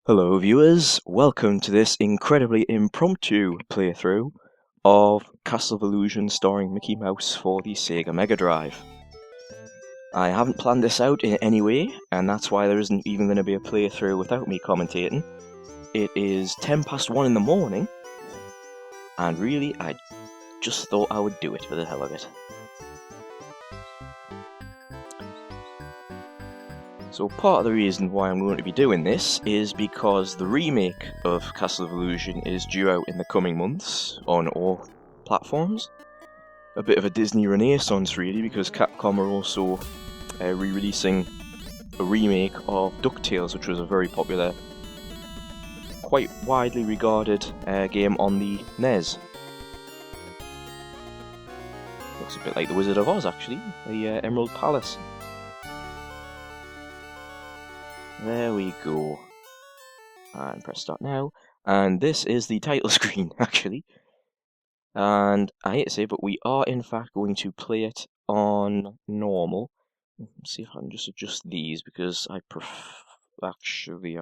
Hello viewers, welcome to this incredibly impromptu playthrough of Castle of Illusion starring Mickey Mouse for the Sega Mega-Drive. I haven't planned this out in any way, and that's why there isn't even going to be a playthrough without me commentating. It is 1 in the morning, and really I just thought I would do it for the hell of it. So part of the reason why I'm going to be doing this is because the remake of Castle of Illusion is due out in the coming months on all platforms. A bit of a Disney renaissance really, because Capcom are also re-releasing a remake of DuckTales, which was a very popular, quite widely regarded game on the NES. Looks a bit like the Wizard of Oz actually, the Emerald Palace. There we go. And press start now. And this is the title screen, actually. And I hate to say, but we are in fact going to play it on normal. Let's see if I can just adjust these, because I actually...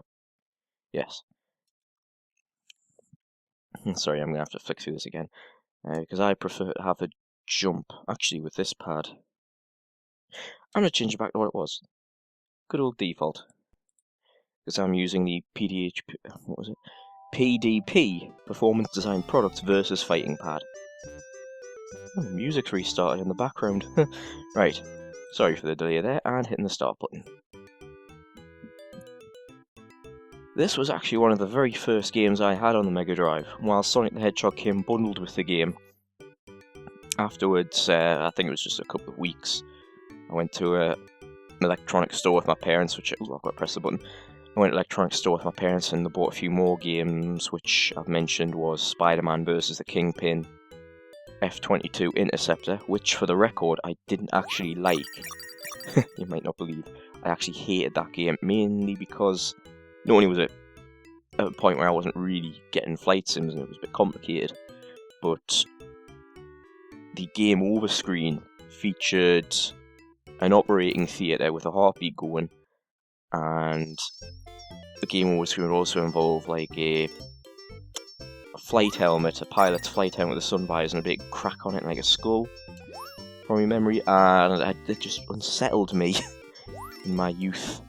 yes. Sorry, I'm going to have to flick through this again. Because I prefer to have a jump, actually, with this pad. I'm going to change it back to what it was. Good old default. Because I'm using the PDP, Performance Design Products versus Fighting Pad. Oh, the music's restarted in the background. Right, sorry for the delay there, and hitting the start button. This was actually one of the very first games I had on the Mega Drive, while Sonic the Hedgehog came bundled with the game. Afterwards, I think it was just a couple of weeks, I went to an electronics store with my parents, which... oh, I've got to press the button. I went to an electronics store with my parents and they bought a few more games, which I've mentioned was Spider-Man vs. the Kingpin, F-22 Interceptor, which for the record I didn't actually like. You might not believe. I actually hated that game, mainly because not only was it at a point where I wasn't really getting flight sims and it was a bit complicated, but the game over screen featured an operating theatre with a heartbeat going, and the game over screen would also involve like a flight helmet, a pilot's flight helmet with a sun visor and a big crack on it, like a skull, from my memory, and it just unsettled me in my youth.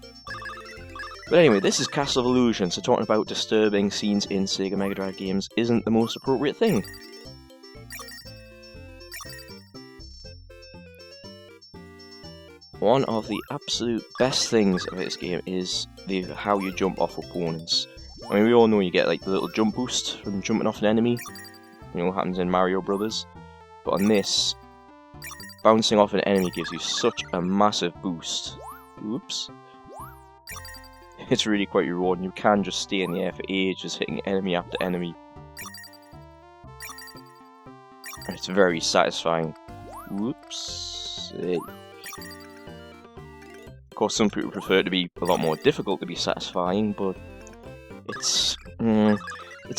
But anyway, this is Castle of Illusion, so talking about disturbing scenes in Sega Mega-Drive games isn't the most appropriate thing. One of the absolute best things of this game is how you jump off opponents. I mean, we all know you get like the little jump boost from jumping off an enemy. You know what happens in Mario Brothers. But on this, bouncing off an enemy gives you such a massive boost. Oops. It's really quite rewarding. You can just stay in the air for ages, hitting enemy after enemy. And it's very satisfying. Whoops. Of course, some people prefer it to be a lot more difficult to be satisfying, but it's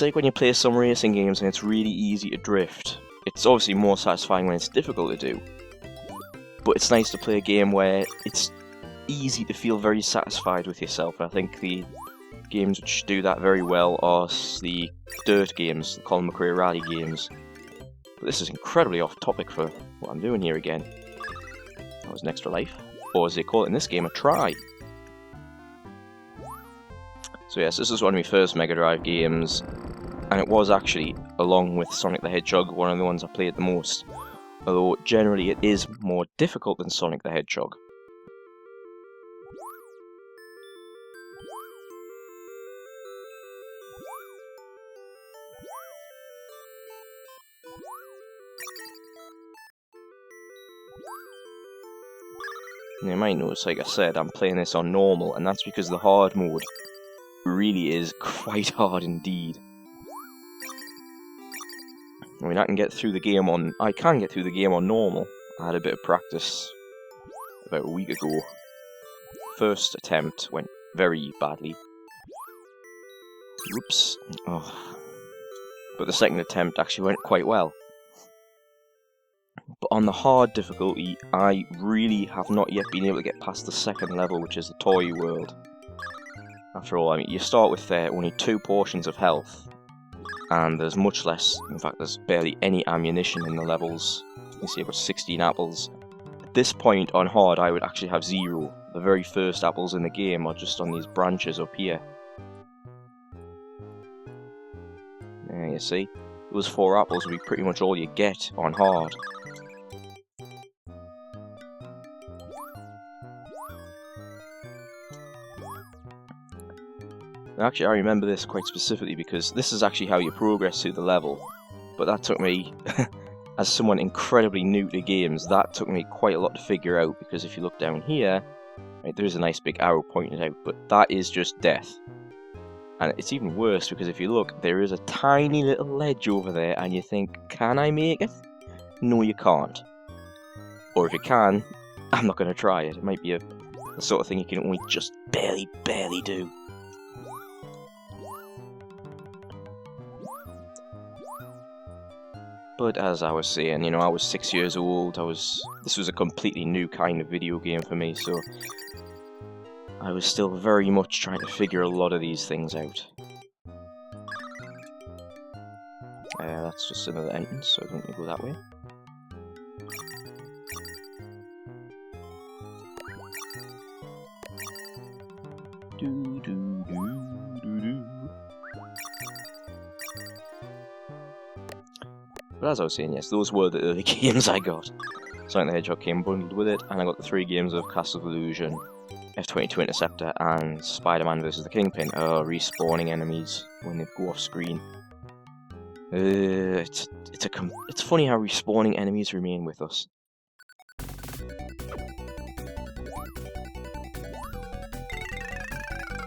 like when you play some racing games and it's really easy to drift. It's obviously more satisfying when it's difficult to do, but it's nice to play a game where it's easy to feel very satisfied with yourself. And I think the games which do that very well are the dirt games, the Colin McRae rally games. But this is incredibly off topic for what I'm doing here again. That was an extra life. Or as they call it in this game, a try. So yes, this is one of my first Mega Drive games, and it was actually, along with Sonic the Hedgehog, one of the ones I played the most. Although generally it is more difficult than Sonic the Hedgehog. You might notice, like I said, I'm playing this on normal, and that's because the hard mode really is quite hard indeed. I mean, I can get through the game on normal. I had a bit of practice about a week ago. First attempt went very badly. Oops. Oh. But the second attempt actually went quite well. But on the hard difficulty, I really have not yet been able to get past the second level, which is the toy world. After all, I mean, you start with only 2 portions of health, and there's much less. In fact, there's barely any ammunition in the levels. You see, I've got 16 apples. At this point on hard, I would actually have 0. The very first apples in the game are just on these branches up here. There you see, those 4 apples will be pretty much all you get on hard. Actually, I remember this quite specifically because this is actually how you progress through the level. But that took me, as someone incredibly new to games, that took me quite a lot to figure out, because if you look down here, right, there's a nice big arrow pointed out, but that is just death. And it's even worse because if you look, there is a tiny little ledge over there, and you think, can I make it? No, you can't. Or if you can, I'm not going to try it. It might be the sort of thing you can only just barely do. But as I was saying, you know, I was 6 years old. This was a completely new kind of video game for me, so I was still very much trying to figure a lot of these things out. That's just another entrance, so I don't need to go that way. But as I was saying, yes, those were the early games I got. Sonic the Hedgehog came bundled with it, and I got the 3 games of Castle of Illusion, F-22 Interceptor, and Spider-Man vs. the Kingpin. Oh, respawning enemies when they go off screen. It's funny how respawning enemies remain with us.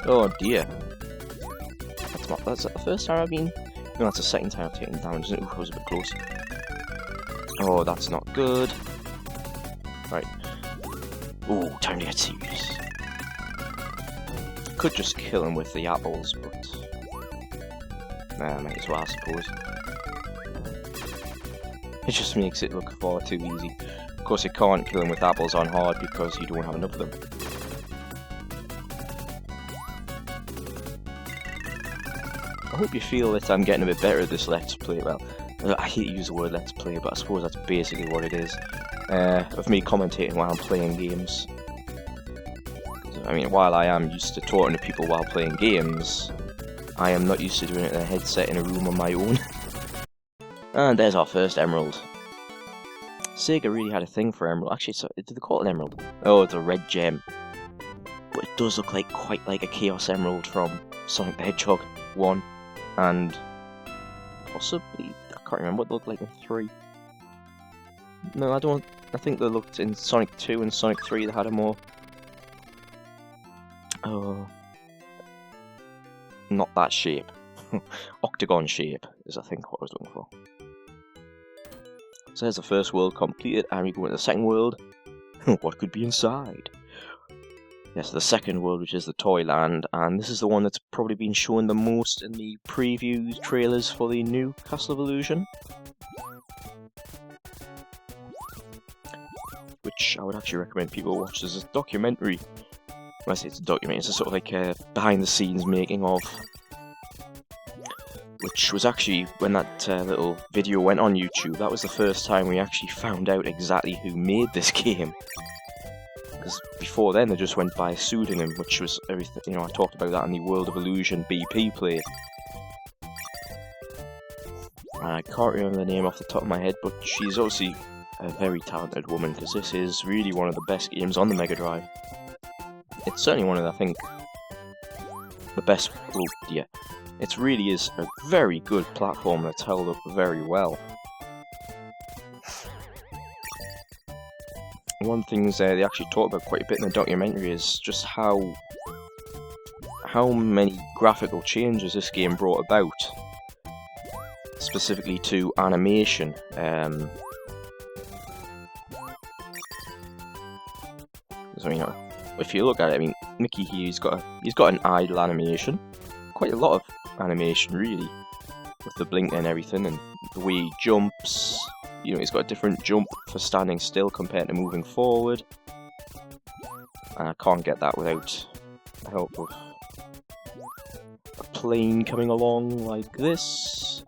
Oh dear. That's the first time I've been... No, that's the second time I've taken damage, isn't it? Ooh, I was a bit close. Oh, that's not good. Right. Ooh, time to get serious. Could just kill him with the apples, but... Nah, might as well, I suppose. It just makes it look far too easy. Of course, you can't kill him with apples on hard because you don't have enough of them. I hope you feel that I'm getting a bit better at this Let's Play. Well, I hate to use the word Let's Play, but I suppose that's basically what it is. Of me commentating while I'm playing games. I mean, while I am used to talking to people while playing games, I am not used to doing it in a headset in a room on my own. And there's our first emerald. Sega really had a thing for emerald. Actually, did they call it an emerald? Oh, it's a red gem. But it does look like quite like a Chaos Emerald from Sonic the Hedgehog 1. And possibly, I can't remember what they looked like in 3. No, I think they looked in Sonic 2 and Sonic 3, they had a more... Oh... Not that shape. Octagon shape is, I think, what I was looking for. So there's the first world completed, and we go into the second world. What could be inside? Yes, the second world, which is the Toyland, and this is the one that's probably been shown the most in the preview trailers for the new Castle of Illusion. Which I would actually recommend people watch as a documentary. When I say it's a documentary, it's a sort of like a behind-the-scenes making of. Which was actually, when that little video went on YouTube, that was the first time we actually found out exactly who made this game. Because before then they just went by a pseudonym, which was everything, you know, I talked about that in the World of Illusion BP play. And I can't remember the name off the top of my head, but she's obviously a very talented woman, because this is really one of the best games on the Mega-Drive. It's certainly one of the, I think, the best, oh yeah, it really is a very good platform that's held up very well. One thing they actually talk about quite a bit in the documentary is just how many graphical changes this game brought about, specifically to animation. So, you know, if you look at it, I mean, Mickey here, he's got an idle animation, quite a lot of animation really, with the blink and everything, and the way he jumps. You know, he's got a different jump for standing still compared to moving forward. And I can't get that without the help of a plane coming along like this.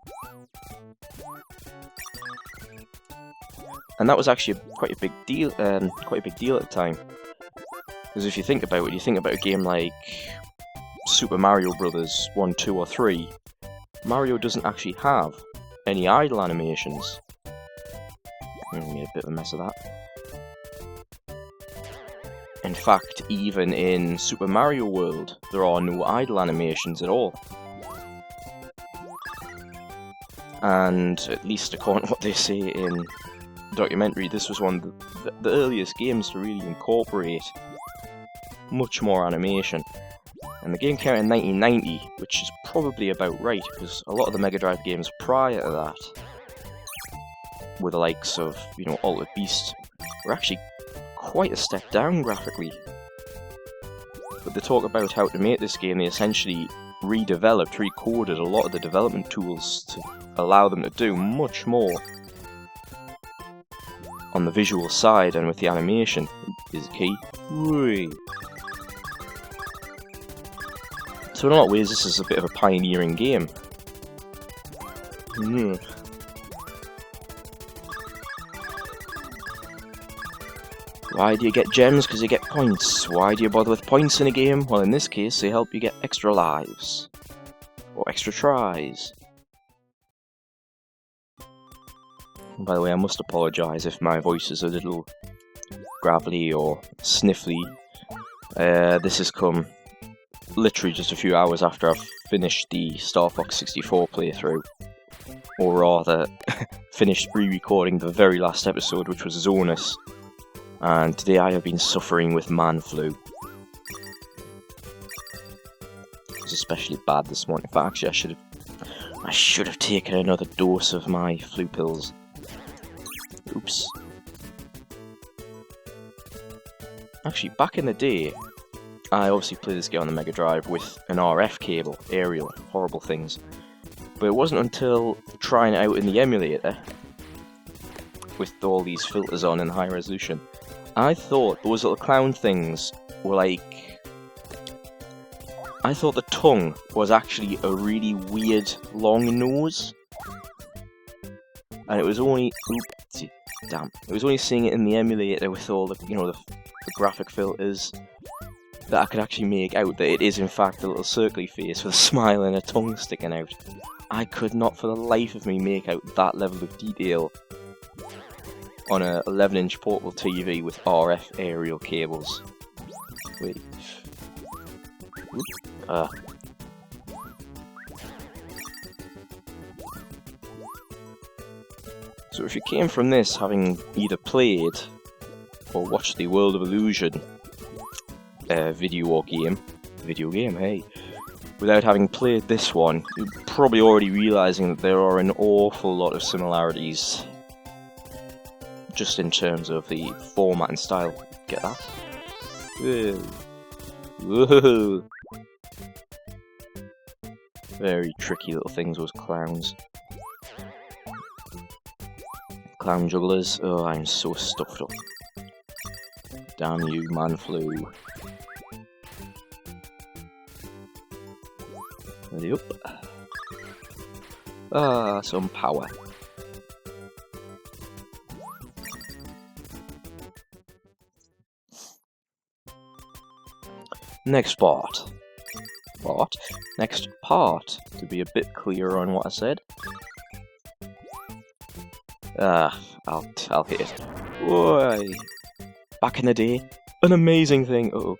And that was actually quite a big deal at the time. Because if you think about it, you think about a game like Super Mario Brothers 1, 2, or 3, Mario doesn't actually have any idle animations. I made a bit of a mess of that. In fact, even in Super Mario World, there are no idle animations at all. And at least according to what they say in the documentary, this was one of the earliest games to really incorporate much more animation. And the game came out in 1990, which is probably about right, because a lot of the Mega Drive games prior to that, with the likes of, you know, Altered Beast, were actually quite a step down graphically. But they talk about how to make this game, they essentially recoded a lot of the development tools to allow them to do much more on the visual side, and with the animation is key. Whee. So in a lot of ways, this is a bit of a pioneering game. Why do you get gems? Because you get points. Why do you bother with points in a game? Well, in this case, they help you get extra lives. Or extra tries. And by the way, I must apologise if my voice is a little gravelly or sniffly. This has come literally just a few hours after I've finished the Star Fox 64 playthrough. Or rather, finished re-recording the very last episode, which was Zonus. And today I have been suffering with man flu. It was especially bad this morning. In fact, actually, I should have taken another dose of my flu pills. Oops. Actually, back in the day, I obviously played this game on the Mega Drive with an RF cable, aerial, horrible things. But it wasn't until trying it out in the emulator, with all these filters on in high resolution, I thought those little clown things were like... I thought the tongue was actually a really weird long nose. And it was only... Oops, damn. It was only seeing it in the emulator with all the, you know, the graphic filters that I could actually make out that it is in fact a little circly face with a smile and a tongue sticking out. I could not for the life of me make out that level of detail on a 11-inch portable TV with RF aerial cables. Wait. So if you came from this having either played or watched the World of Illusion video game, hey, without having played this one, you're probably already realising that there are an awful lot of similarities just in terms of the format and style. Get that? Whoa. Whoa. Very tricky little things, those clowns. Clown jugglers. Oh, I'm so stuffed up. Damn you, man flu. Yep. Ah, some power. Next part. Next part, to be a bit clearer on what I said. I'll hit it. Why? Back in the day, an amazing thing. Uh-oh.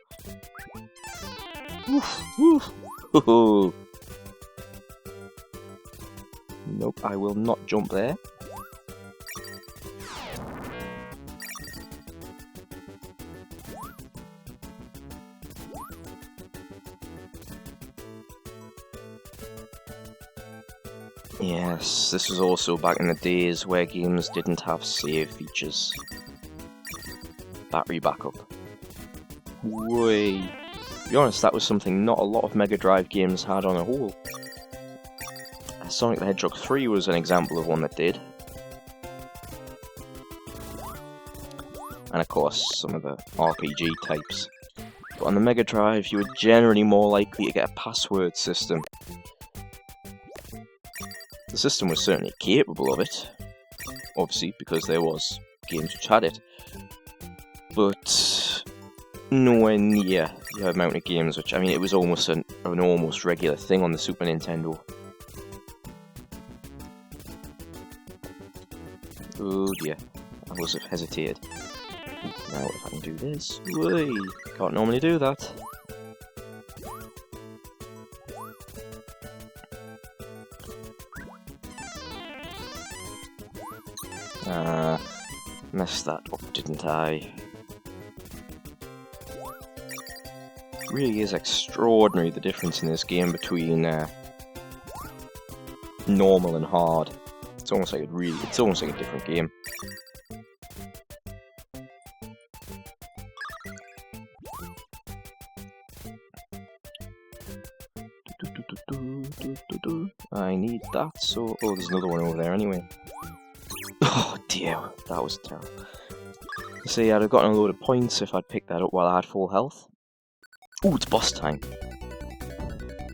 Woof, woof. Hoo-hoo. Nope, I will not jump there. Yes, this was also back in the days where games didn't have save features. Battery backup. Way. To be honest, that was something not a lot of Mega Drive games had on a whole. Sonic the Hedgehog 3 was an example of one that did. And of course, some of the RPG types. But on the Mega Drive, you were generally more likely to get a password system. The system was certainly capable of it, obviously, because there was games which had it. But nowhere near the amount of games which, I mean, it was almost an almost regular thing on the Super Nintendo. Oh dear, I must have hesitated. Now if I can do this, whey, can't normally do that. Messed that up, didn't I? Really is extraordinary the difference in this game between normal and hard. It's almost like it's almost like a different game. I need that, so... Oh, there's another one over there anyway. Oh dear, that was terrible. See, I'd have gotten a load of points if I'd picked that up while I had full health. Ooh, it's boss time.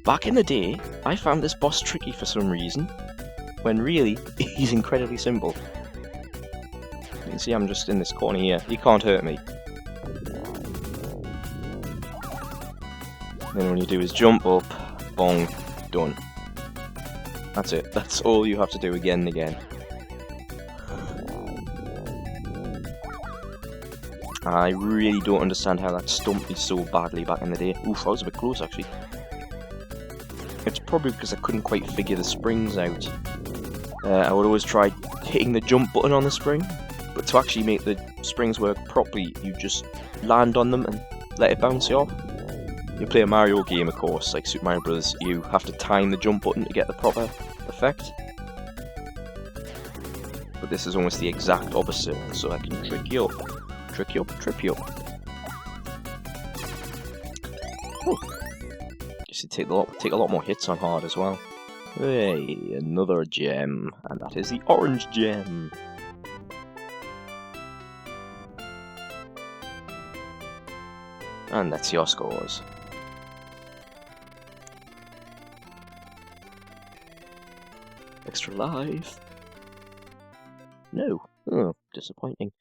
Back in the day, I found this boss tricky for some reason, when really, he's incredibly simple. You can see I'm just in this corner here. He can't hurt me. Then when you do is jump up, bong, done. That's it. That's all you have to do again and again. I really don't understand how that stumped me so badly back in the day. Oof, I was a bit close actually. It's probably because I couldn't quite figure the springs out. I would always try hitting the jump button on the spring, but to actually make the springs work properly, you just land on them and let it bounce you off. You play a Mario game, of course, like Super Mario Bros., you have to time the jump button to get the proper effect. But this is almost the exact opposite, so I can trick you up. Trick you up, trip you up. Ooh. Guess you take a lot more hits on hard as well. Hey, another gem, and that is the orange gem. And that's your scores. Extra life. No. Oh, disappointing.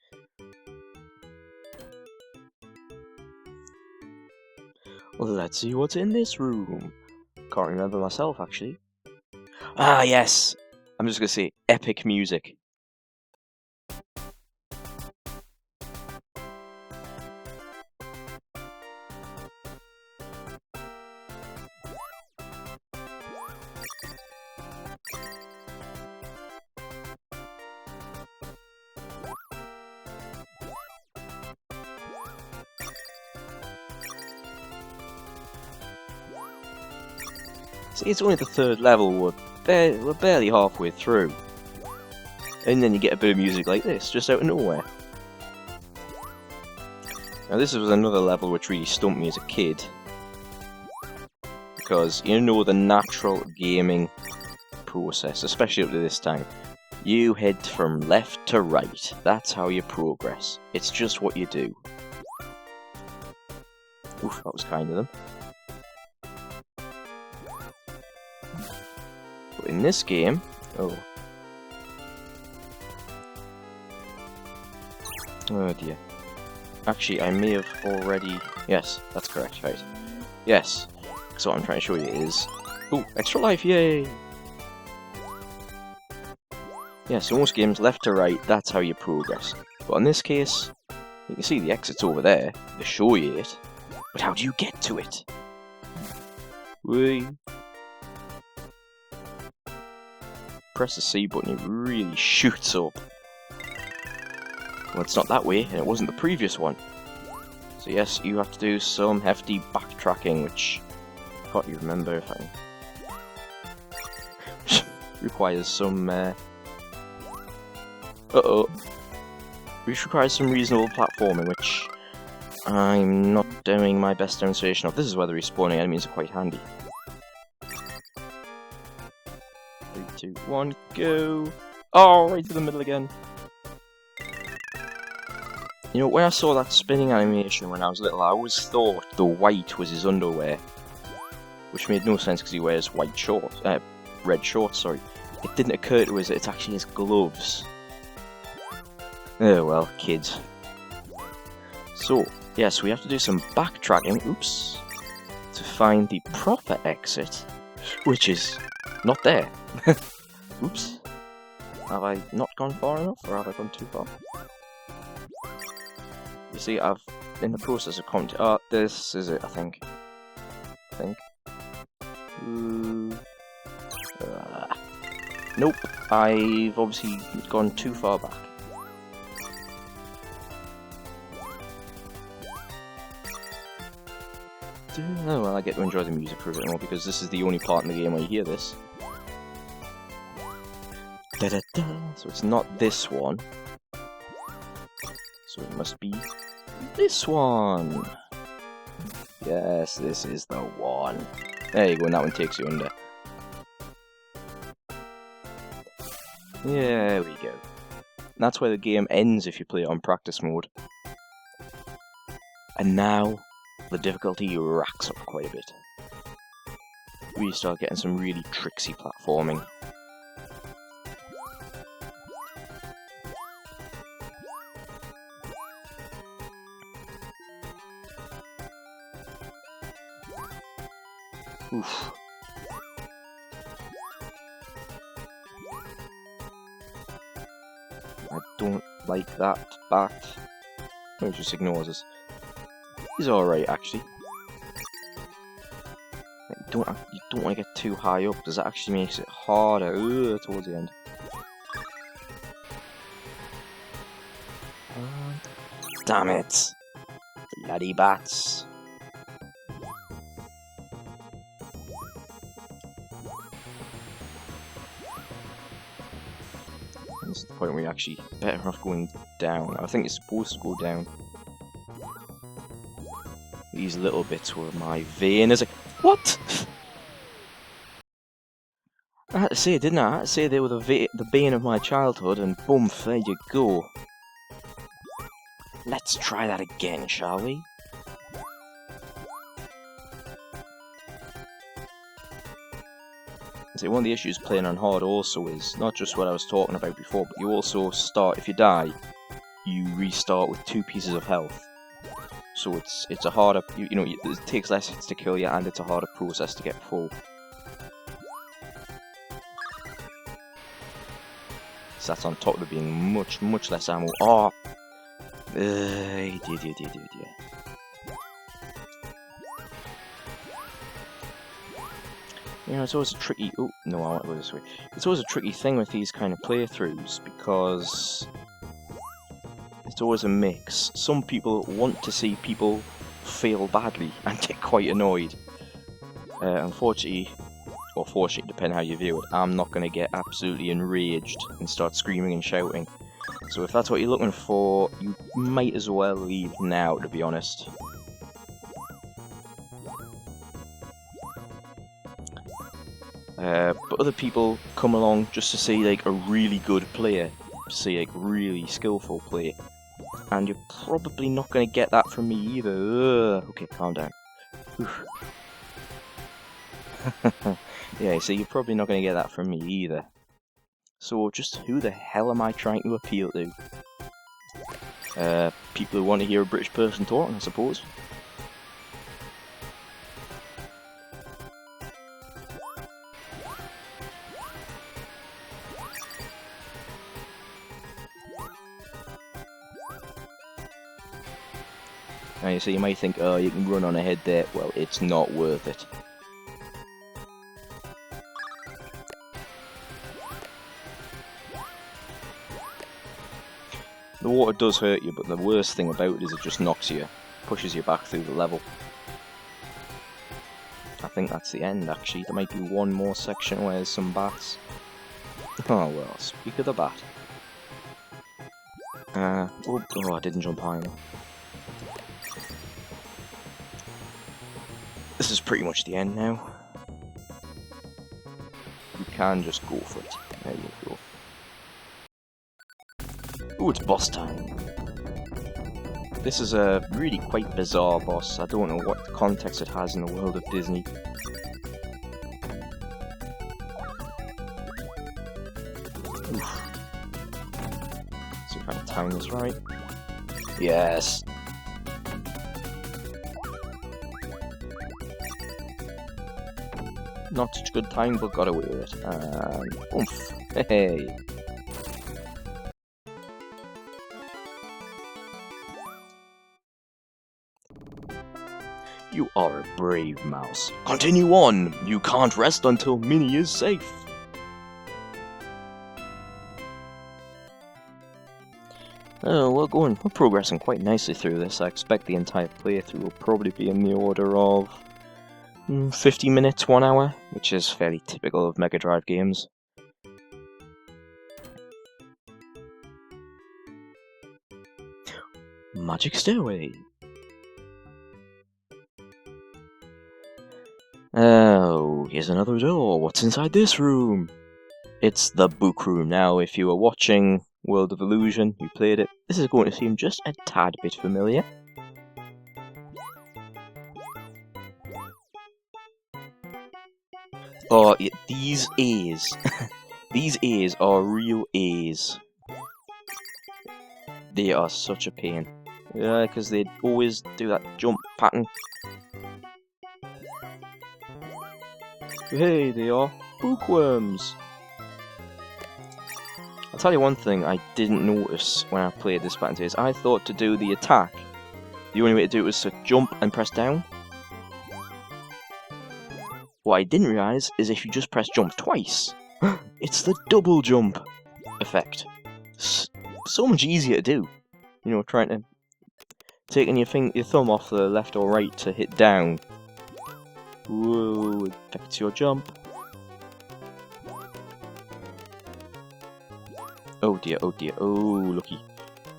Well, let's see what's in this room. Can't remember myself, actually. Ah, yes! I'm just gonna say epic music. See, it's only the third level, we're barely halfway through. And then you get a bit of music like this, just out of nowhere. Now this was another level which really stumped me as a kid. Because, you know the natural gaming process, especially up to this time. You head from left to right, that's how you progress. It's just what you do. Oof, that was kind of them. But in this game, oh dear. Actually, I may have already... Yes, that's correct, right. Yes. So what I'm trying to show you is... Ooh, extra life, yay! Yeah, so most games, left to right, that's how you progress. But in this case, you can see the exit's over there, they show you it. But how do you get to it? Whee! Press the C button, it really shoots up. Well, it's not that way, and it wasn't the previous one. So yes, you have to do some hefty backtracking, which I can't even remember if I... requires some, which requires some reasonable platforming, which I'm not doing my best demonstration of. This is where the respawning enemies are quite handy. 3, 2, 1, go! Oh, right to the middle again. You know, when I saw that spinning animation when I was little, I always thought the white was his underwear. Which made no sense because he wears white shorts, red shorts, sorry. It didn't occur to us that it's actually his gloves. Oh well, kids. So, yes, we have to do some backtracking, oops, to find the proper exit, which is not there. Oops. Have I not gone far enough, or have I gone too far? You see, I've, in the process of this is it, I think. Nope, I've obviously gone too far back. Oh well, I get to enjoy the music for a bit more because this is the only part in the game where you hear this. Da -da -da. So it's not this one. So it must be this one. Yes, this is the one. There you go, and that one takes you under. There we go. And that's where the game ends if you play it on practice mode. And now, the difficulty racks up quite a bit. We start getting some really tricksy platforming. Oof. I don't like that bat. No, it just ignores us. He's alright, actually. You don't want to get too high up, because that actually makes it harder towards the end. Damn it! Bloody bats! This is the point where you're actually better off going down. I think it's supposed to go down. These little bits were my vein. Is it? What? I had to say it, didn't I? I had to say they were the bane of my childhood, and boom, there you go. Let's try that again, shall we? See, one of the issues playing on hard also is not just what I was talking about before, but you also start, if you die, you restart with 2 pieces of health. So it's a harder, you know, it takes less hits to kill you, and it's a harder process to get full. So that's on top of it being much less ammo. Oh! Yeah. You know, it's always a tricky... Oh, no, I want to go this way. It's always a tricky thing with these kind of playthroughs, because it's always a mix. Some people want to see people fail badly and get quite annoyed. Unfortunately, or fortunately, depending how you view it, I'm not going to get absolutely enraged and start screaming and shouting. So if that's what you're looking for, you might as well leave now, to be honest. But other people come along just to see like a really good player, see like really skillful play, and you're probably not going to get that from me either. Okay, calm down. Yeah, so you're probably not going to get that from me either. So just who the hell am I trying to appeal to? People who want to hear a British person talking, I suppose. Now, so you might think, oh, you can run on ahead there. Well, it's not worth it. The water does hurt you, but the worst thing about it is it just knocks you, pushes you back through the level. I think that's the end, actually. There might be one more section where there's some bats. Oh well, speak of the bat. Oh, I didn't jump high enough. This is pretty much the end now. You can just go for it. There you go. Ooh, it's boss time. This is a really quite bizarre boss. I don't know what context it has in the world of Disney. Oof. See if I can time this right. Yes! Not such a good time, but got away with it. And oomph! Hey! You are a brave mouse. Continue on! You can't rest until Minnie is safe! Oh, we're progressing quite nicely through this. I expect the entire playthrough will probably be in the order of 50 minutes, 1 hour, which is fairly typical of Mega Drive games. Magic Stairway! Oh, here's another door. What's inside this room? It's the book room. Now, if you were watching World of Illusion, you played it, this is going to seem just a tad bit familiar. Oh, yeah, these A's. These A's are real A's. They are such a pain. Yeah, because they always do that jump pattern. Hey, they are bookworms! I'll tell you one thing I didn't notice when I played this pattern is I thought to do the attack, the only way to do it was to jump and press down. What I didn't realise is if you just press jump twice, it's the double jump effect. So much easier to do. You know, trying to taking your thumb off the left or right to hit down. Whoa, affects your jump. Oh dear, oh looky.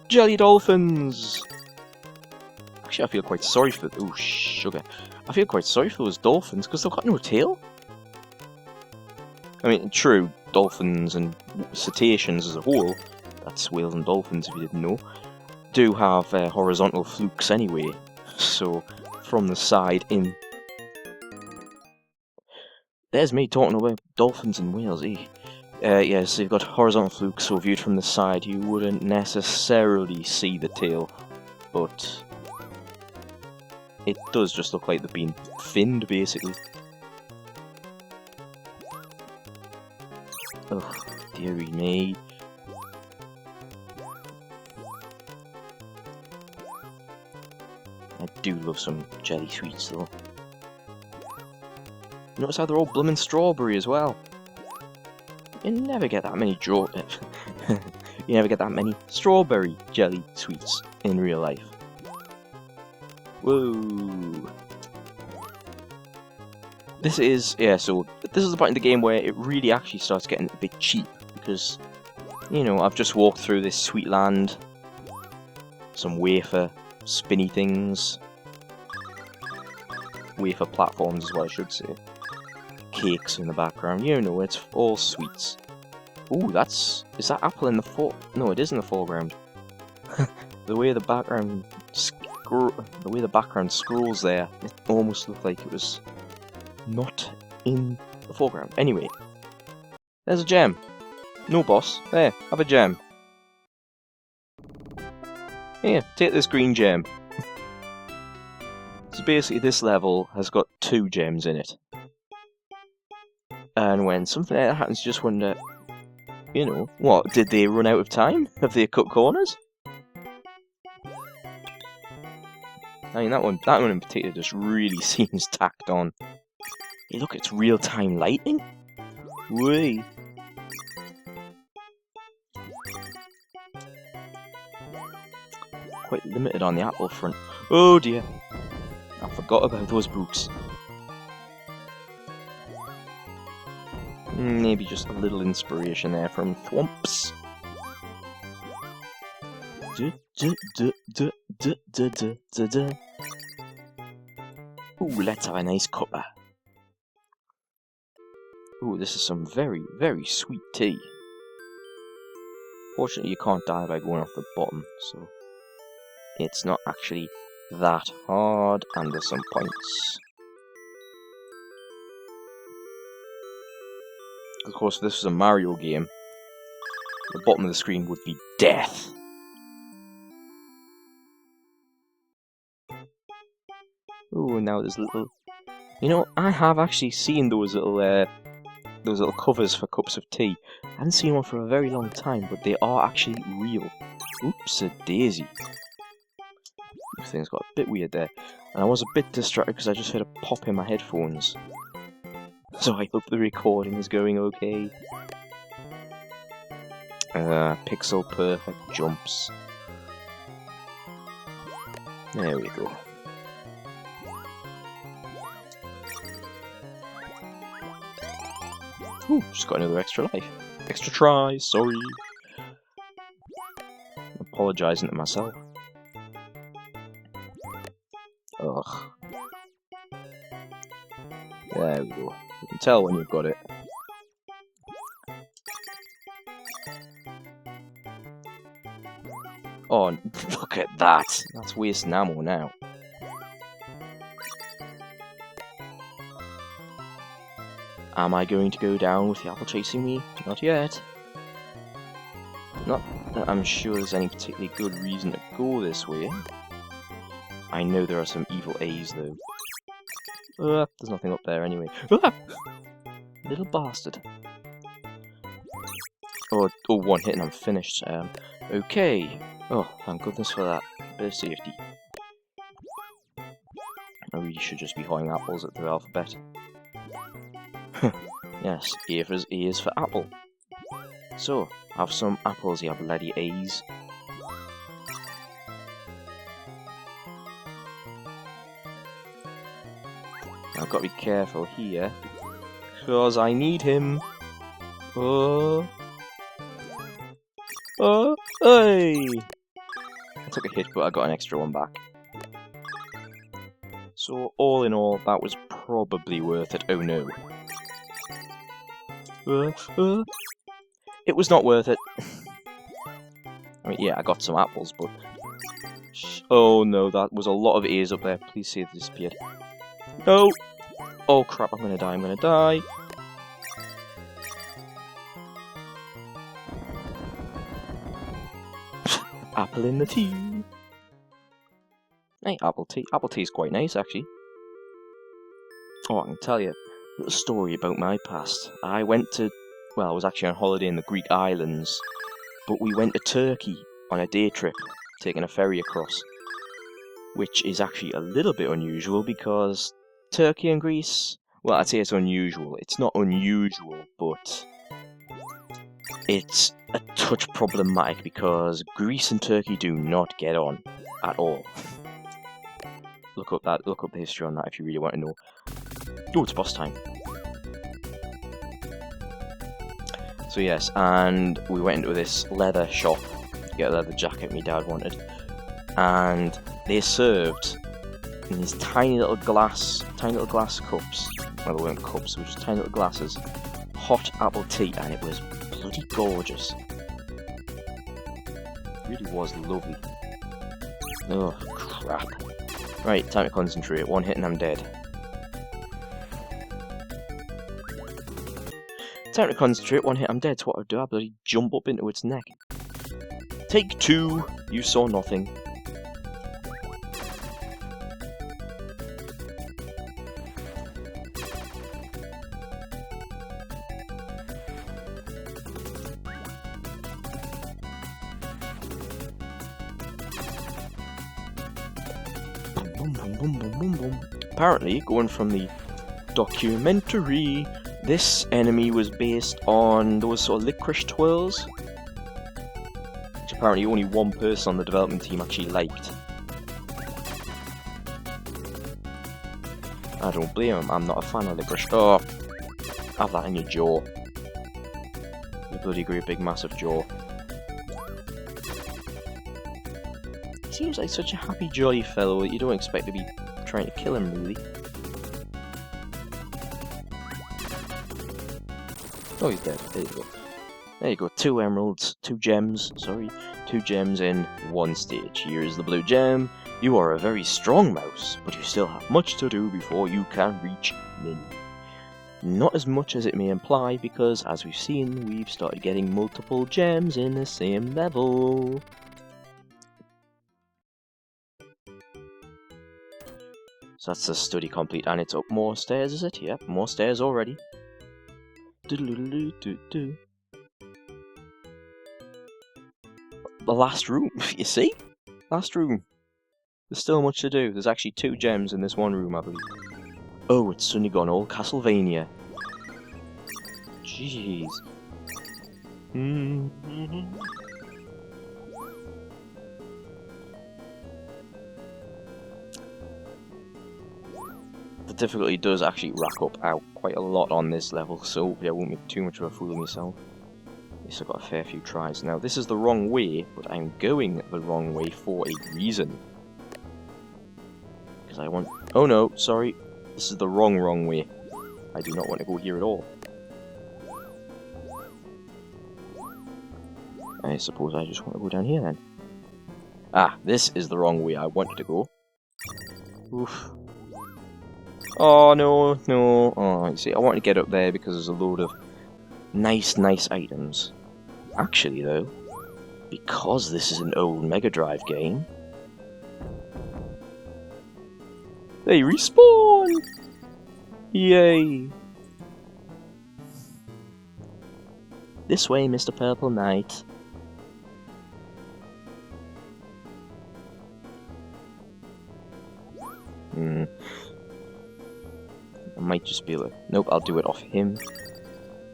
Jelly dolphins! Actually, I feel quite sorry for... Oh, sugar. I feel quite sorry for those dolphins, because they've got no tail. I mean, true, dolphins and cetaceans as a whole, that's whales and dolphins if you didn't know, do have horizontal flukes anyway. So, from the side in... There's me talking about dolphins and whales, eh? Yeah, so you've got horizontal flukes, so viewed from the side you wouldn't necessarily see the tail, but it does just look like they've been finned, basically. Oh, dearie me. I do love some jelly sweets, though. Notice how they're all bloomin' strawberry as well. You never get that many you never get that many strawberry jelly sweets in real life. Whoa! This is so this is the point in the game where it really actually starts getting a bit cheap because, you know, I've just walked through this sweet land, some wafer spinny things, wafer platforms is what I should say. Cakes in the background, you know, it's all sweets. Ooh, is that apple in the no, it is in the foreground. The way the background scrolls there, it almost looked like it was not in the foreground. Anyway, there's a gem. No boss. There, have a gem. Here, take this green gem. So basically this level has got 2 gems in it. And when something like that happens, you just wonder, you know, what, did they run out of time? Have they cut corners? I mean, that one in particular just really seems tacked on. Hey, look, it's real-time lighting? Whey! Quite limited on the apple front. Oh dear! I forgot about those boots. Maybe just a little inspiration there from Thwomps. Ooh, let's have a nice cuppa. Ooh, this is some very, very sweet tea. Fortunately, you can't die by going off the bottom, so... it's not actually that hard, and there's some points. Of course, if this was a Mario game, the bottom of the screen would be death. Oh, now there's little... You know, I have actually seen those little covers for cups of tea. I haven't seen one for a very long time, but they are actually real. Oops-a-daisy. Things got a bit weird there. And I was a bit distracted because I just heard a pop in my headphones. So I hope the recording is going okay. Pixel perfect jumps. There we go. Ooh, just got another extra life. Extra try, sorry. Apologising to myself. Ugh. There we go. You can tell when you've got it. Oh, look at that! That's wasting ammo now. Am I going to go down with the apple chasing me? Not yet. Not that I'm sure there's any particularly good reason to go this way. I know there are some evil A's though. There's nothing up there anyway. Little bastard. Oh, one hit and I'm finished. Okay. Oh, thank goodness for that. Bit of safety. I really should just be holding apples at the alphabet. Yes, A is for apple. So, have some apples, you bloody A's. I've got to be careful here, because I need him. Oh, hey! I took a hit, but I got an extra one back. So, all in all, that was probably worth it. Oh no. It was not worth it. I mean, yeah, I got some apples, but... Oh no, that was a lot of A's up there. Please say they disappeared. No! Oh crap, I'm gonna die, I'm gonna die. Apple in the tea. Hey, apple tea. Apple tea is quite nice, actually. Oh, I can tell you a little story about my past. I went to... Well, I was actually on holiday in the Greek islands. But we went to Turkey on a day trip, taking a ferry across. Which is actually a little bit unusual because Turkey and Greece... Well, I'd say it's unusual. It's not unusual, but... It's a touch problematic because Greece and Turkey do not get on at all. Look up the history on that if you really want to know. Oh, it's boss time. So yes, and we went into this leather shop to get a leather jacket my dad wanted, and they served in these tiny little glass cups. Well, they weren't cups; they were just tiny little glasses. Hot apple tea, and it was bloody gorgeous. It really was lovely. Oh crap! Right, time to concentrate. One hit and I'm dead. Time to concentrate, one hit, I'm dead. So what I do, I bloody jump up into its neck. Take two, you saw nothing. Boom, boom, boom, boom, boom, boom. Apparently, going from the documentary, this enemy was based on those sort of licorice twirls, which apparently only one person on the development team actually liked. I don't blame him, I'm not a fan of licorice. Oh, have that in your jaw. Your bloody great big massive jaw. He seems like such a happy jolly fellow that you don't expect to be trying to kill him really. Oh, he's dead. There you go. There you go. 2 emeralds, 2 gems, sorry. 2 gems in 1 stage. Here is the blue gem. You are a very strong mouse, but you still have much to do before you can reach Min. Not as much as it may imply, because as we've seen, we've started getting multiple gems in the same level. So that's the study complete, and it's up more stairs, is it? Yep, more stairs already. The last room, you see? Last room. There's still much to do. There's actually 2 gems in this one room, I believe. Oh, it's suddenly gone all Castlevania. Jeez. The difficulty does actually rack up out quite a lot on this level, so I won't make too much of a fool of myself. At least I've got a fair few tries. Now, this is the wrong way, but I'm going the wrong way for a reason. Because I want... Oh no, sorry. This is the wrong way. I do not want to go here at all. I suppose I just want to go down here then. Ah, this is the wrong way I wanted to go. Oof. Oh, no. Oh, you see, I want to get up there because there's a load of nice items. Actually, though, because this is an old Mega-Drive game, they respawn! Yay! This way, Mr. Purple Knight. I might just be able to... Nope, I'll do it off him.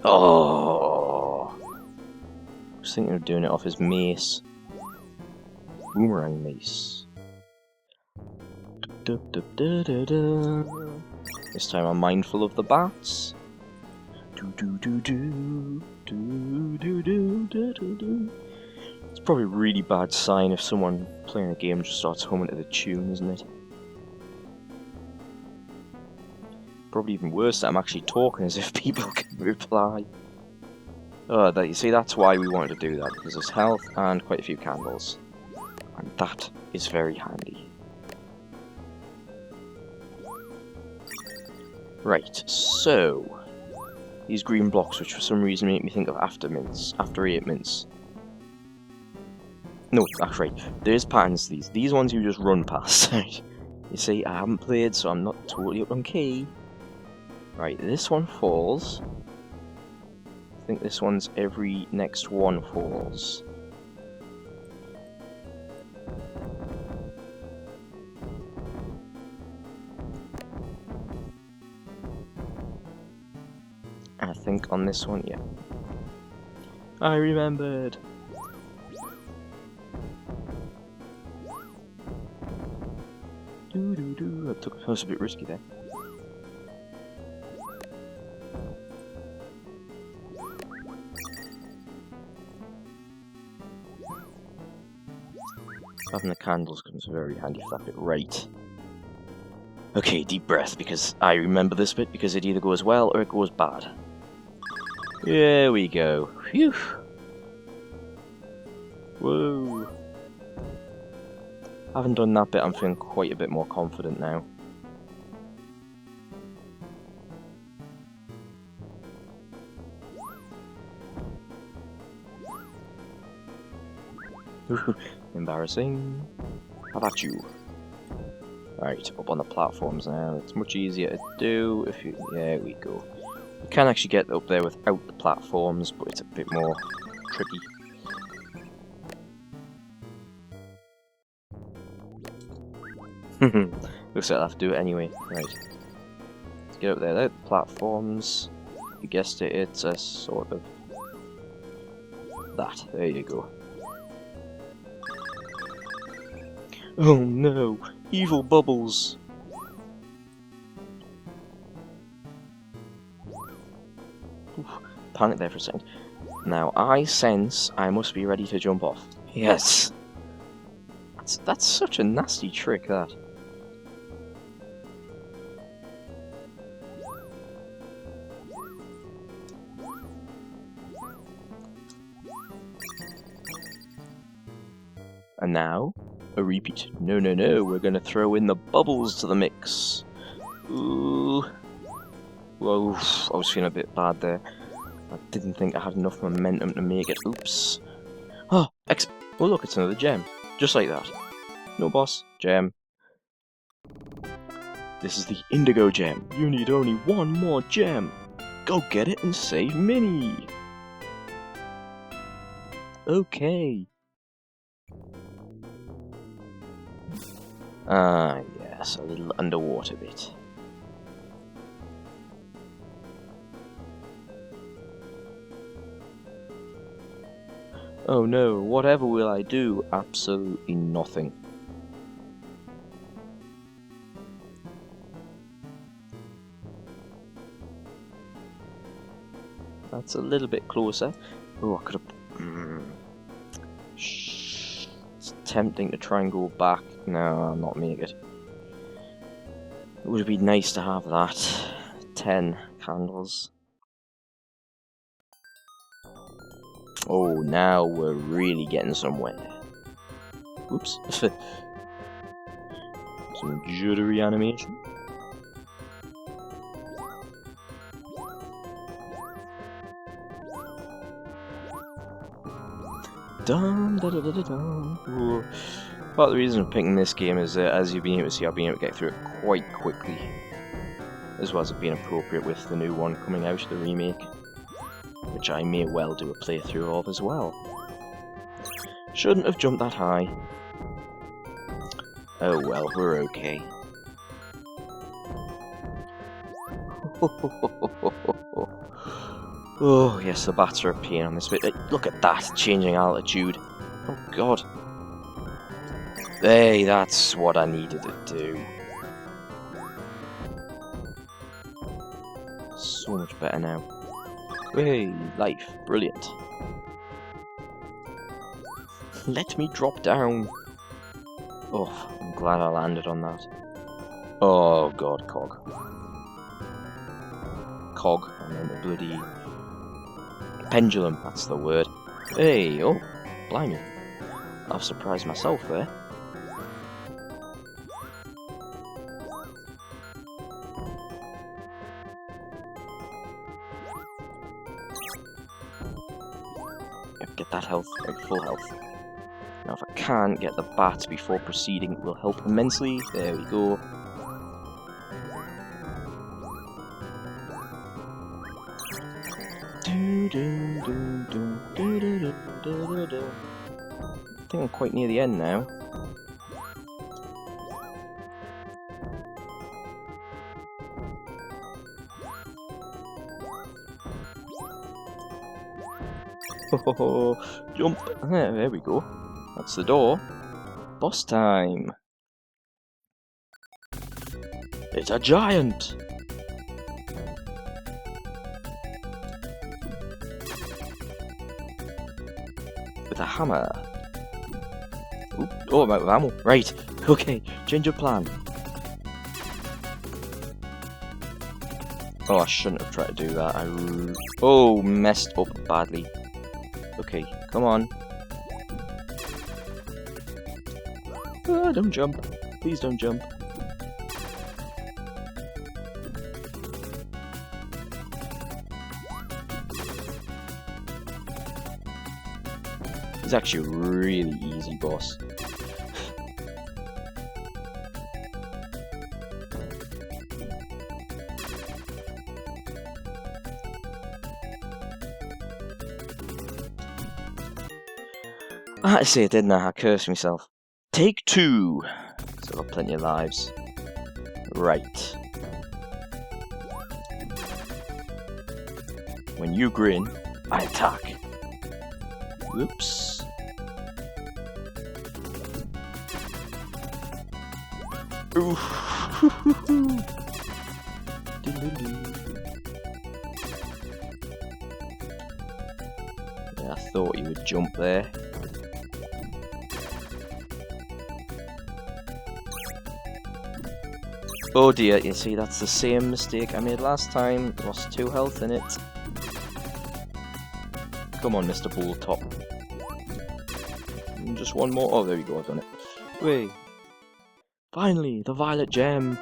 Oh! I was thinking of doing it off his mace. Boomerang mace. This time I'm mindful of the bats. It's probably a really bad sign if someone playing a game just starts humming to the tune, isn't it? Probably even worse that I'm actually talking as if people can reply. Oh, you see, that's why we wanted to do that, because there's health and quite a few candles. And that is very handy. Right, so... These green blocks, which for some reason make me think of after 8 mints. No, that's right. There's patterns to these. These ones you just run past. You see, I haven't played, so I'm not totally up on key. Right, this one falls. I think this one's every next one falls. I think on this one, yeah. I remembered! That was a bit risky there. Having the candles comes very handy for that bit. Right. Okay, deep breath, because I remember this bit, because it either goes well or it goes bad. There we go. Phew. Whoa. I haven't done that bit, I'm feeling quite a bit more confident now. Embarrassing. How about you? Right, up on the platforms now. It's much easier to do if you... There we go. You can actually get up there without the platforms, but it's a bit more tricky. Looks like I'll have to do it anyway. Right. Let's get up there without the platforms. You guessed it, it's a sort of... that. There you go. Oh no! Evil bubbles! Oof, panicked there for a second. Now, I sense I must be ready to jump off. Yes! That's such a nasty trick, that. now a repeat. No, no, no, we're going to throw in the bubbles to the mix. Ooh. Whoa, I was feeling a bit bad there. I didn't think I had enough momentum to make it. Oops. Oh, oh look, it's another gem. Just like that. No boss, gem. This is the indigo gem. You need only one more gem. Go get it and save Minnie. Okay. Ah, yes, a little underwater bit. Oh no, whatever will I do? Absolutely nothing. That's a little bit closer. Oh, I could have... It's tempting to try and go back. No, I'll not make it. It would be nice to have that. 10 candles. Oh, now we're really getting somewhere. Oops. Some jittery animation. Dum, da, da, da, da, dum. Part of the reason I'm picking this game is that, as you've been able to see, I've been able to get through it quite quickly. As well as it being appropriate with the new one coming out, the remake. Which I may well do a playthrough of as well. Shouldn't have jumped that high. Oh well, we're okay. Oh yes, the bats are a pain on this bit. Look at that, changing altitude. Oh god. Hey, that's what I needed to do. So much better now. Hey, life, brilliant. Let me drop down. Oh, I'm glad I landed on that. Oh god, cog. Cog, and then the bloody pendulum, that's the word. Hey, oh, blimey. I've surprised myself there. Get that health, like full health. Now if I can get the bats before proceeding, it will help immensely. There we go. I think I'm quite near the end now. Oh, jump! There we go. That's the door. Boss time. It's a giant. With a hammer. Oop. Oh, I'm out of ammo. Right. Okay. Change of plan. Oh, I shouldn't have tried to do that. Oh, messed up badly. Okay, come on. Oh, don't jump. Please don't jump. He's actually a really easy boss. I had to say it, didn't I? I cursed myself. Take 2! So I've got plenty of lives. Right. When you grin, I attack. Whoops. Ooh. Yeah, I thought you would jump there. Oh dear, you see, that's the same mistake I made last time. Lost 2 health in it. Come on, Mr. Bull Top. Just one more. Oh, there we go, I've done it. Wait. Finally, the violet gem.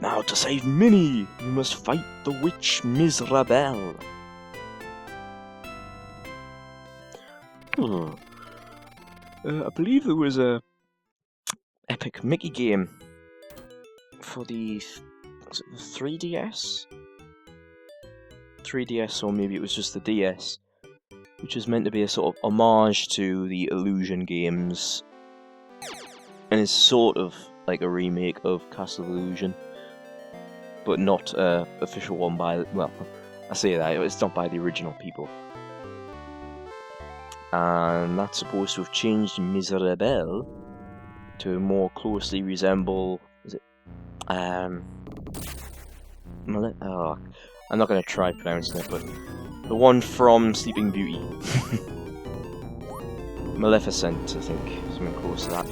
Now to save Minnie, you must fight the witch Miserable. I believe there was a epic Mickey game for the 3DS? 3DS, or maybe it was just the DS, which is meant to be a sort of homage to the Illusion games, and is sort of like a remake of Castle Illusion, but not an official one by, well, I say that, it's not by the original people. And that's supposed to have changed Miserable to more closely resemble, is it, I'm not going to try pronouncing it, but the one from Sleeping Beauty. Maleficent, I think, something close to that.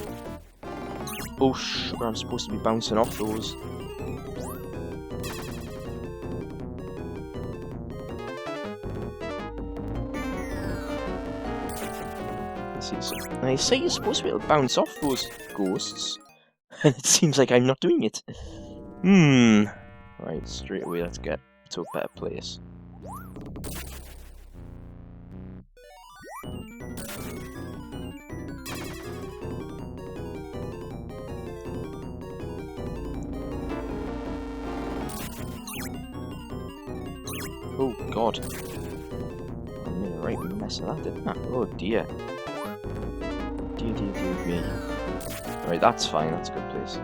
Oh sugar, I'm supposed to be bouncing off those. Now you say you're supposed to be able to bounce off those ghosts, and it seems like I'm not doing it. Right, straight away let's get to a better place. Oh god. I made a right mess of that, didn't I? Oh dear. Dear me. Right, that's fine, that's a good place.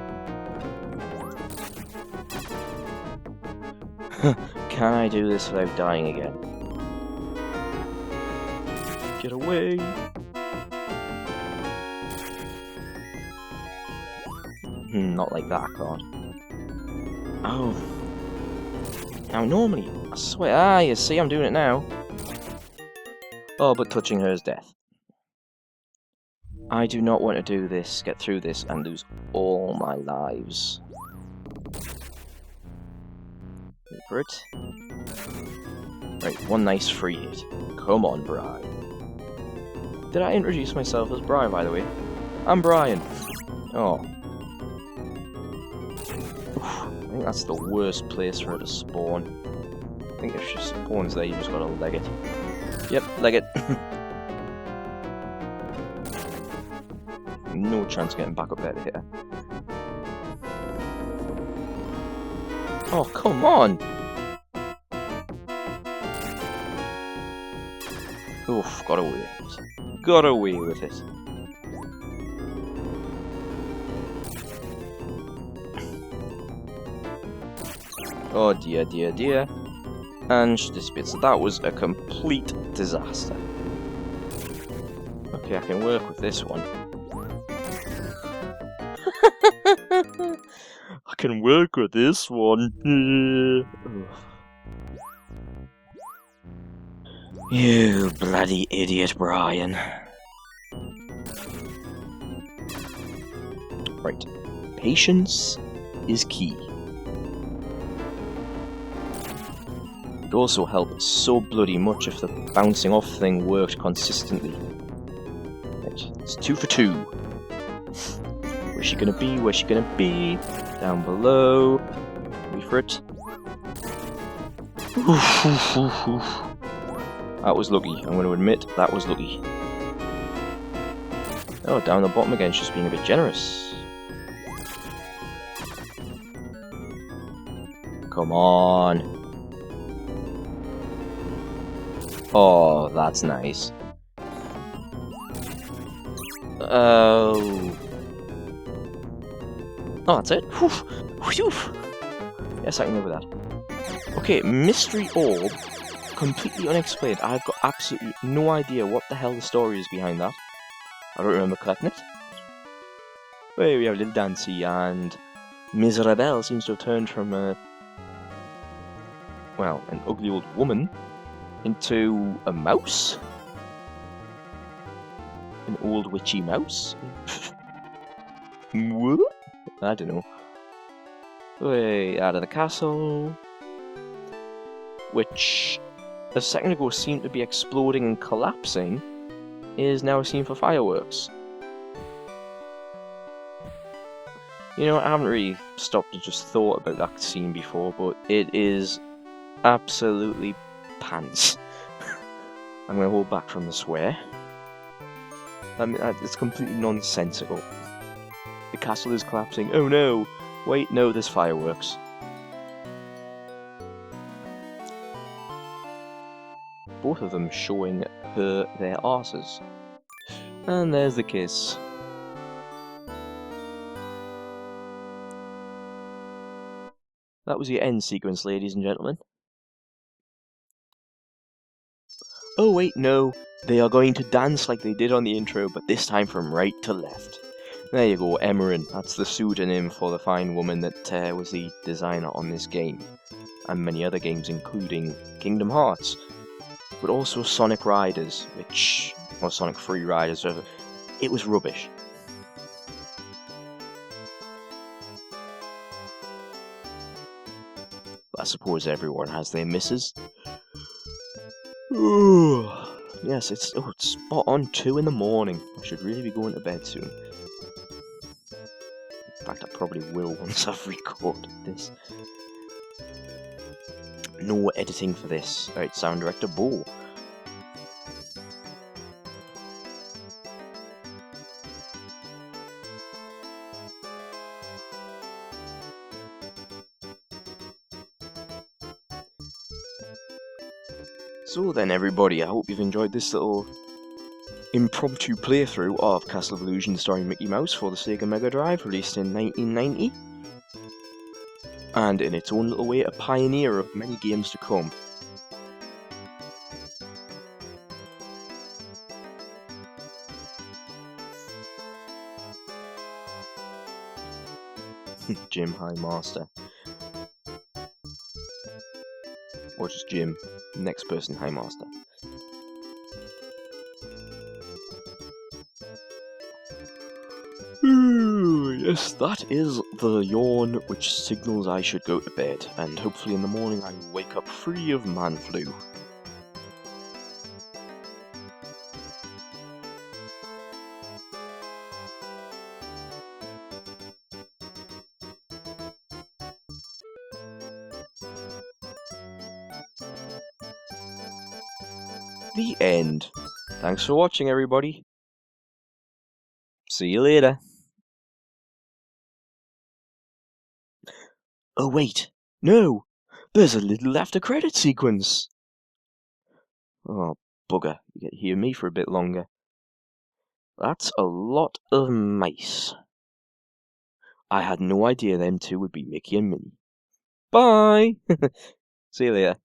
Can I do this without dying again? Get away! Not like that, I can't. Oh. Now normally, I swear, you see I'm doing it now. Oh, but touching her is death. I do not want to do this, get through this, and lose all my lives. Wait for it. Right, one nice free hit. Come on, Bry. Did I introduce myself as Bry, by the way? I'm Brian. Oh. I think that's the worst place for her to spawn. I think if she spawns there, you just gotta leg it. Yep, leg it. No chance of getting back up there to hit her. Oh, come on! Oof, got away with it. Got away with it. Oh dear, dear, dear. And she disappeared. So that was a complete disaster. Okay, I can work with this one. I can work with this one. You bloody idiot, Brian. Right. Patience is key. It would also help so bloody much if the bouncing off thing worked consistently. Right. It's 2 for 2. Where's she gonna be? Where's she gonna be? Down below. Wait for it. That was lucky. I'm going to admit that was lucky. Oh, down the bottom again. She's being a bit generous. Come on. Oh, that's nice. Oh. Oh, that's it? Whew. Yes, I can live with that. Okay, mystery orb. Completely unexplained. I've got absolutely no idea what the hell the story is behind that. I don't remember collecting it. Well, we have a little Dancy, and Miserable seems to have turned from an ugly old woman into a mouse? An old witchy mouse? What? I don't know. Way out of the castle, which a second ago seemed to be exploding and collapsing, is now a scene for fireworks. You know, I haven't really stopped and just thought about that scene before, but it is absolutely pants. I'm going to hold back from the swear. I mean, it's completely nonsensical. The castle is collapsing. Oh no! Wait, no, there's fireworks. Both of them showing her their arses. And there's the kiss. That was your end sequence, ladies and gentlemen. Oh wait, no. They are going to dance like they did on the intro, but this time from right to left. There you go, Emerin. That's the pseudonym for the fine woman that was the designer on this game. And many other games, including Kingdom Hearts. But also Sonic Riders, or Sonic Free Riders, it was rubbish. I suppose everyone has their misses. Ooh, yes, it's spot on 2 in the morning. I should really be going to bed soon. In fact, I probably will once I've recorded this. No editing for this. Alright, sound director Bo. So then everybody, I hope you've enjoyed this little impromptu playthrough of Castle of Illusion starring Mickey Mouse for the Sega Mega-Drive, released in 1990. And in its own little way, a pioneer of many games to come. Jim High Master. Or just Jim, next person High Master. Yes, that is the yawn which signals I should go to bed, and hopefully in the morning I will wake up free of man flu. The end. Thanks for watching, everybody. See you later. Oh wait, no! There's a little after credit sequence! Oh, bugger, you get to hear me for a bit longer. That's a lot of mice. I had no idea them two would be Mickey and Minnie. Bye! See you later.